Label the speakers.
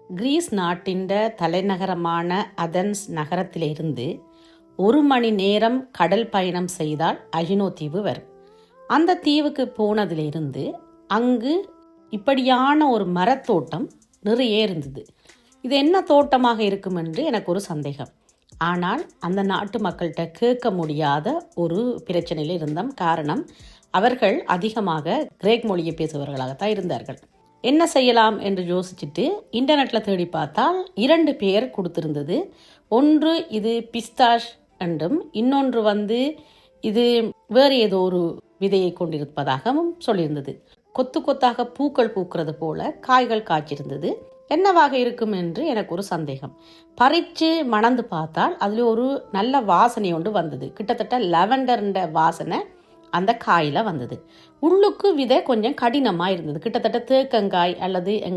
Speaker 1: Greece நாட்டின் தலைநகரமான Athens நகரத்திலிருந்து 1 மணி நேரம் கடல் பயணம் செய்தால் அஜினோ தீவு வரும். அந்த தீவுக்கு போனதிலிருந்து அங்கு இப்படியான ஒரு மரத்தோட்டம் நிறைய இருந்தது. இது என்ன தோட்டமாக இருக்கும் என்று எனக்கு ஒரு சந்தேகம். ஆனால் அந்த நாட்டு மக்கள்கிட்ட கேட்க முடியாத ஒரு பிரச்சனையில் இருந்தோம். காரணம், அவர்கள் அதிகமாக கிரேக் மொழியை பேசுபவர்களாகத்தான் இருந்தார்கள். என்ன செய்யலாம் என்று யோசிச்சுட்டு இன்டர்நெட்டில் தேடி பார்த்தால் 2 பெயர் கொடுத்திருந்தது. ஒன்று இது பிஸ்தாஷ் என்றும், இன்னொன்று இது வேறு ஏதோ ஒரு விதையை கொண்டிருப்பதாகவும் சொல்லியிருந்தது. கொத்து கொத்தாக பூக்கள் பூக்கிறது போல காய்கள் காய்ச்சிருந்தது. என்னவாக இருக்கும் என்று எனக்கு ஒரு சந்தேகம். பறித்து மணந்து பார்த்தால் அதில் ஒரு நல்ல வாசனை ஒன்று வந்தது. கிட்டத்தட்ட லெவண்டர்ன்ற வாசனை அந்த காயில் வந்தது. உள்ளுக்கு விதை கொஞ்சம் கடினமாக இருந்தது. கிட்டத்தட்ட தேக்கங்காய் அல்லது